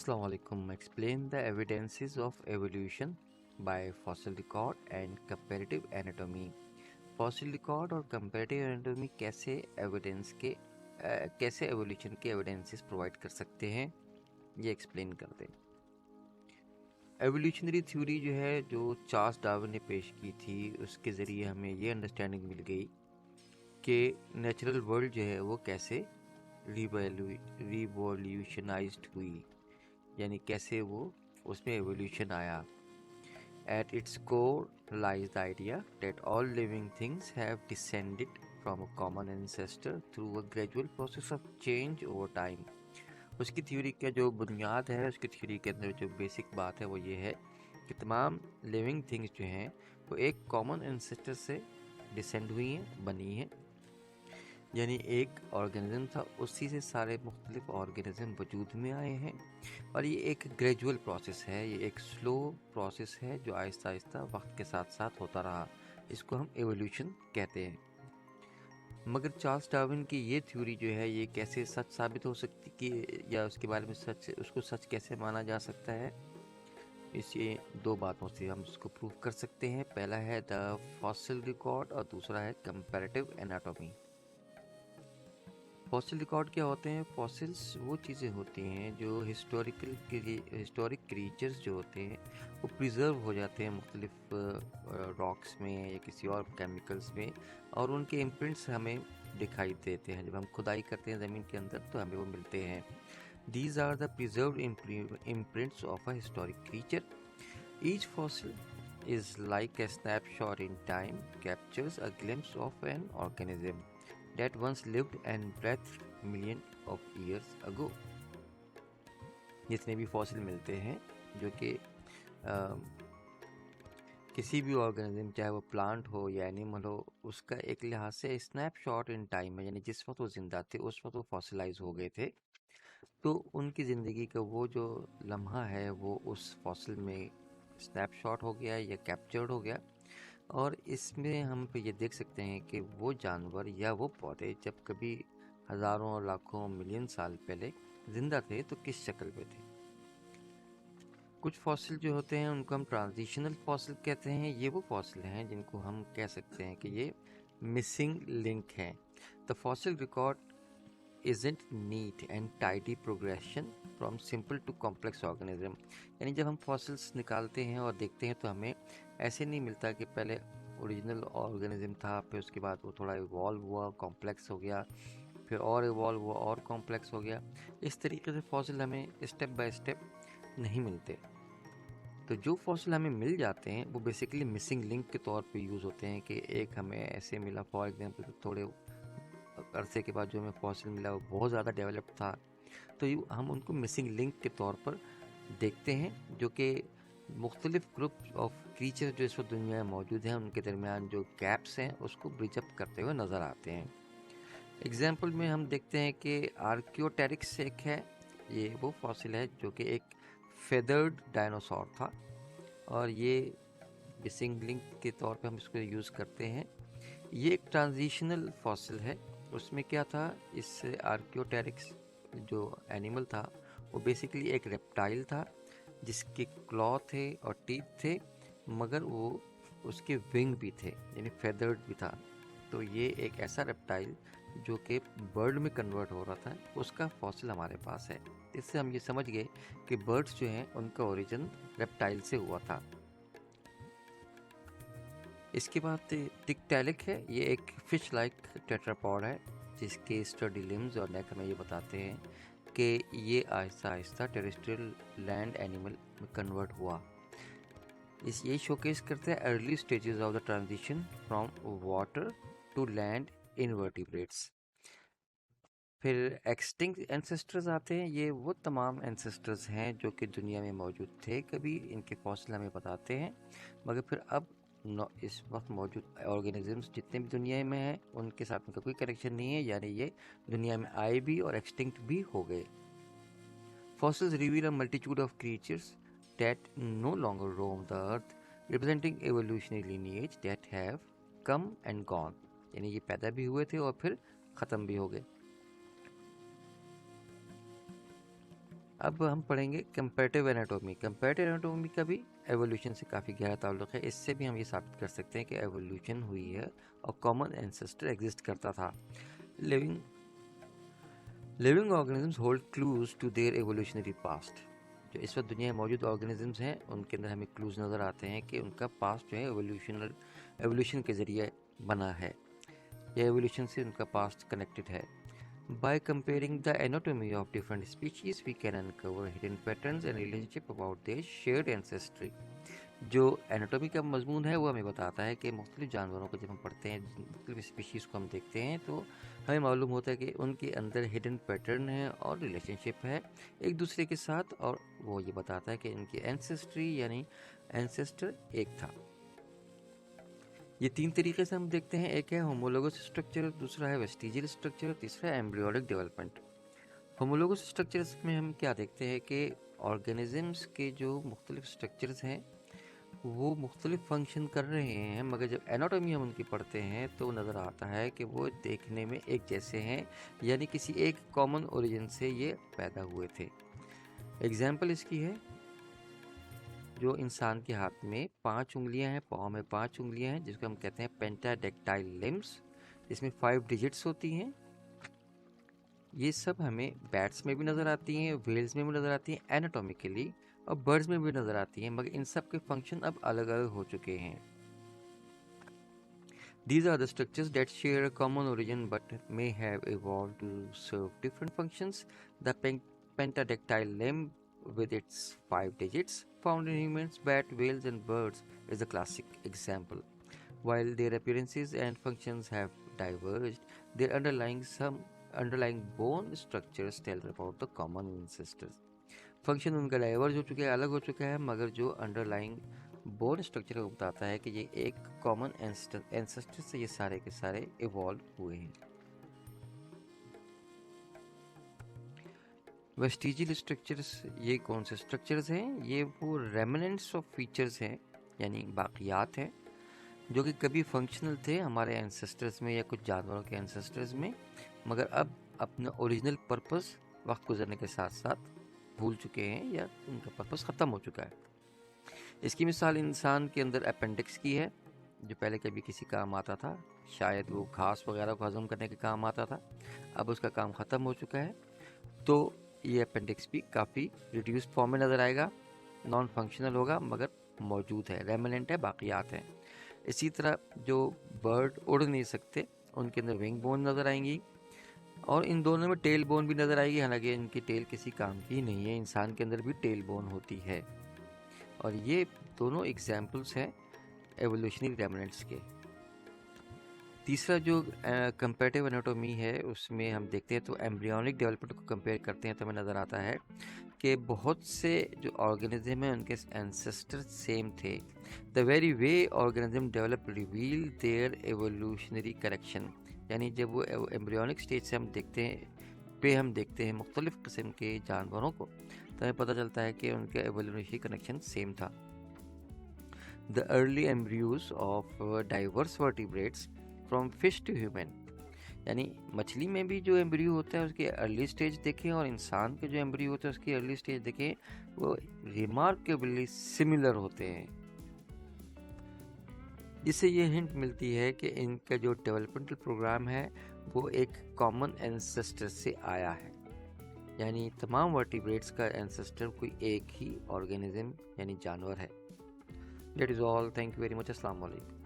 Assalamu alaikum. Explain the evidences of evolution by fossil record and comparative anatomy. Fossil record और comparative anatomy कैसे evolution के evidences provide कर सकते हैं, ये एक्सप्लेन कर दें। एवोल्यूशनरी थ्योरी जो है, जो चार्ल्स डार्विन ने पेश की थी, उसके ज़रिए हमें ये अंडरस्टैंडिंग मिल गई कि नेचुरल वर्ल्ड जो है वो कैसे रिवॉल्यूशनाइज्ड हुई, यानी कैसे वो उसमें एवोल्यूशन आया। At its core lies the idea that all living things have descended from a common ancestor through a gradual process of change over time. उसकी थ्योरी का जो बुनियाद है, उसकी थ्योरी के अंदर जो बेसिक बात है वो ये है कि तमाम लिविंग थिंग्स जो हैं वो एक कॉमन एंसेस्टर से डिसेंड हुई हैं, बनी हैं। यानी एक ऑर्गेनिज्म था, उसी से सारे मुख्तलिफ ऑर्गेनिज्म वजूद में आए हैं। और ये एक ग्रेजुअल प्रोसेस है, ये एक स्लो प्रोसेस है जो आहिस्ता आहिस्ता वक्त के साथ साथ होता रहा। इसको हम एवोल्यूशन कहते हैं। मगर चार्ल्स डार्विन की ये थ्योरी जो है, ये कैसे सच साबित हो सकती कि या उसके बारे में उसको सच कैसे माना जा सकता है, इसे दो बातों से हम इसको प्रूव कर सकते हैं। पहला है द फॉसिल रिकॉर्ड और दूसरा है कंपैरेटिव एनाटॉमी। फॉसिल रिकॉर्ड क्या होते हैं? फॉसिल्स वो चीज़ें होती हैं जो हिस्टोरिक क्रीचर्स जो होते हैं वो प्रिजर्व हो जाते हैं मुख्तलिफ रॉक्स में या किसी और केमिकल्स में, और उनके इम्प्रिंट्स हमें दिखाई देते हैं। जब हम खुदाई करते हैं ज़मीन के अंदर तो हमें वो मिलते हैं। These are the preserved imprints of a historic creature. Each fossil is like a snapshot in time, captures a glimpse of an organism that once lived and breathed millions of years ago. जितने भी fossil मिलते हैं जो कि किसी भी organism, चाहे वो प्लांट हो या एनिमल हो, उसका एक लिहाज से स्नैपशॉट इन टाइम है, यानी जिस वक्त वो जिंदा थे उस वक्त वो फॉसिलाइज हो गए थे। तो उनकी ज़िंदगी का वो जो लम्हा है वो उस फॉसिल में स्नैपशॉट हो गया या कैप्चर्ड हो गया। और इसमें हम ये देख सकते हैं कि वो जानवर या वो पौधे जब कभी हज़ारों लाखों मिलियन साल पहले ज़िंदा थे तो किस शक्ल पे थे। कुछ फॉसिल जो होते हैं उनको हम ट्रांजिशनल फॉसिल कहते हैं। ये वो फॉसिल हैं जिनको हम कह सकते हैं कि ये मिसिंग लिंक हैं। The fossil record isn't neat and tidy progression from simple to complex organism। यानी जब हम फॉसिल्स निकालते हैं और देखते हैं तो हमें ऐसे नहीं मिलता कि पहले ओरिजिनल ऑर्गेनिज्म था, फिर उसके बाद वो थोड़ा इवॉल्व हुआ, कॉम्प्लेक्स हो गया, फिर और इवॉल्व हुआ और कॉम्प्लेक्स हो गया। इस तरीके से फॉसिल हमें स्टेप बाय स्टेप नहीं मिलते। तो जो फॉसिल हमें मिल जाते हैं वो बेसिकली मिसिंग लिंक के तौर पे यूज़ होते हैं कि एक हमें ऐसे मिला, फॉर एग्जांपल थोड़े अरसे के बाद जो हमें फॉसिल मिला वो बहुत ज़्यादा डेवलप था, तो हम उनको मिसिंग लिंक के तौर पर देखते हैं, जो कि मुख्तलिफ ग्रुप ऑफ क्रीचर जो इस वक्त दुनिया में मौजूद हैं उनके दरमियान जो गैप्स हैं उसको ब्रिज अप करते हुए नज़र आते हैं। एग्जाम्पल में हम देखते हैं कि आर्कियोटेरिक्स एक है, ये वो फॉसिल है जो कि एक फेदर्ड डायनासोर था, और ये मिसिंग लिंक के तौर पे हम इसको यूज़ करते हैं। ये एक ट्रांजिशनल फॉसिल है। उसमें क्या था, इस आर्कियोटेरिक्स जो एनिमल था वो बेसिकली एक रेप्टाइल था जिसके क्लॉ थे और टीथ थे, मगर वो उसके विंग भी थे, यानी फेदर्ड भी था। तो ये एक ऐसा रेप्टाइल जो कि बर्ड में कन्वर्ट हो रहा था, उसका फॉसिल हमारे पास है। इससे हम ये समझ गए कि बर्ड्स जो हैं उनका ओरिजिन रेप्टाइल से हुआ था। इसके बाद टिकटैलिक है, ये एक फिश लाइक टेट्रापॉड है जिसके स्टडी लिम्स और नेक हमें ये बताते हैं कि ये आहिस्ता आहिस्ता टेरेस्ट्रियल लैंड एनिमल में कन्वर्ट हुआ। ये शोकेस करते हैं early stages of the transition from water to land invertebrates. फिर एक्सटिंक्ट एंसेस्टर्स आते हैं। ये वो तमाम एंसेस्टर्स हैं जो कि दुनिया में मौजूद थे कभी, इनके फॉसिल हमें बताते हैं, मगर फिर अब इस वक्त मौजूद ऑर्गेनिजम्स जितने भी दुनिया में हैं उनके साथ उनका कोई कनेक्शन नहीं है, यानी ये दुनिया में आए भी और एक्सटिंक्ट भी हो गए। Fossils reveal a multitude of creatures that no longer roam the earth, representing evolutionary lineage that have come and gone. यानी ये पैदा भी हुए थे और फिर ख़त्म भी हो गए। अब हम पढ़ेंगे कंपैरेटिव एनाटॉमी। कंपैरेटिव एनाटॉमी का भी एवोल्यूशन से काफ़ी गहरा ताल्लुक है। इससे भी हम ये साबित कर सकते हैं कि एवोल्यूशन हुई है और कॉमन एंसेस्टर एग्जिस्ट करता था। Living living organisms hold clues to their evolutionary past. जो इस वक्त दुनिया में मौजूद ऑर्गेनिजम्स हैं उनके अंदर हमें क्लूज नज़र आते हैं कि उनका पास्ट जो है एवोल्यूशन के ज़रिए बना है या एवोल्यूशन से उनका पास्ट कनेक्टेड है। By comparing the anatomy of different species, we can uncover hidden patterns and relationship about their shared ancestry. जो एनाटॉमी का मजमून है वो हमें बताता है कि मुख्तलिफ जानवरों को जब हम पढ़ते हैं, मुख्तलिफ स्पीशीज़ को हम देखते हैं तो हमें मालूम होता है कि उनके अंदर हिडन पैटर्न है और रिलेशनशिप है एक दूसरे के साथ, और वो ये बताता है कि इनकी एंसेस्ट्री यानी एंसेस्टर एक था। ये तीन तरीके से हम देखते हैं, एक है होमोलोगस स्ट्रक्चर, दूसरा है वेस्टिजियल स्ट्रक्चर, तीसरा है एम्ब्रियोनिक डेवलपमेंट। होमोलोगस स्ट्रक्चर्स में हम क्या देखते हैं कि ऑर्गेनिजम्स के जो मुख्तलिफ स्ट्रक्चर्स हैं वो मुख्तलिफ फंक्शन कर रहे हैं, मगर जब एनाटॉमी हम उनकी पढ़ते हैं तो नज़र आता है कि वो देखने में एक जैसे हैं, यानी किसी एक कॉमन ओरिजिन से ये पैदा हुए थे। एग्जाम्पल इसकी है, जो इंसान के हाथ में 5 उंगलियां हैं, पाँव में 5 उंगलियां हैं, जिसको हम कहते हैं पेंटाडेक्टाइल लिम्स, इसमें 5 डिजिट्स होती हैं। ये सब हमें बैट्स में भी नज़र आती हैं, व्हेल्स में भी नज़र आती हैं एनाटॉमिकली, और बर्ड्स में भी नज़र आती हैं, मगर इन सब के फंक्शन अब अलग अलग हो चुके हैं। These are the structures that share a common origin but may have evolved to serve different functions. The pentadactyl limb, with its 5 digits, found in humans, bats, whales, and birds, is a classic example. While their appearances and functions have diverged, their underlying bone structures tell about the common ancestors. Function उनका diverge हो चुका है, अलग हो चुका है, मगर जो अंडरलाइंग बोन स्ट्रक्चर को बताता है कि ये एक कॉमन एंसेस्टर से ये सारे के सारे इवॉल्व हुए हैं। वेस्टिजियल स्ट्रक्चर्स, ये कौन से स्ट्रक्चर्स हैं? ये वो रेमिनेंट्स ऑफ फीचर्स हैं, यानी बाकियात हैं, जो कि कभी फंक्शनल थे हमारे एंसेस्टर्स में या कुछ जानवरों के एंसेस्टर्स में, मगर अब अपना ओरिजिनल पर्पस वक्त गुजरने के साथ साथ भूल चुके हैं या उनका पर्पस ख़त्म हो चुका है। इसकी मिसाल इंसान के अंदर अपेंडिक्स की है, जो पहले कभी किसी काम आता था, शायद वो घास वगैरह को हजम करने के काम आता था, अब उसका काम ख़त्म हो चुका है, तो ये अपेंडिक्स भी काफ़ी रिड्यूस्ड फॉर्म में नज़र आएगा, नॉन फंक्शनल होगा, मगर मौजूद है, रेमिनेंट है, बाकियात हैं। इसी तरह जो बर्ड उड़ नहीं सकते उनके अंदर विंग बोन नज़र आएंगी, और इन दोनों में टेल बोन भी नज़र आएगी, हालांकि इनकी टेल किसी काम की नहीं है, इंसान के अंदर भी टेल बोन होती है। और ये दोनों एग्जाम्पल्स हैं एवोल्यूशनरी रेमिनेंट्स के। तीसरा जो कंपैरेटिव एनाटॉमी है उसमें हम देखते हैं तो एम्ब्रियोनिक डेवलपमेंट को कंपेयर करते हैं तो हमें नज़र आता है कि बहुत से जो ऑर्गेनिज्म हैं उनके एंसेस्टर सेम थे। The very way organism develop reveal their evolutionary correction, यानी जब वो एम्ब्रियोनिक स्टेज से हम देखते हैं मुख्तलिफ किस्म के जानवरों को, तो हमें पता चलता है कि उनका एवोल्यूशनरी कनेक्शन सेम था। The early embryos of diverse vertebrates from fish to human, यानी मछली में भी जो एम्ब्रियो होता है उसके अर्ली स्टेज देखें और इंसान के जो एम्ब्रियो होते हैं उसकी अर्ली स्टेज देखें, वो रिमार्केबली सिमिलर होते हैं। इससे ये हिंट मिलती है कि इनका जो डेवलपमेंटल प्रोग्राम है वो एक कॉमन एंसेस्टर से आया है, यानी तमाम वर्टिब्रेट्स का एंसेस्टर कोई एक ही ऑर्गेनिज्म यानी जानवर है। That is all, thank you very much, अस्सलाम वालेकुम।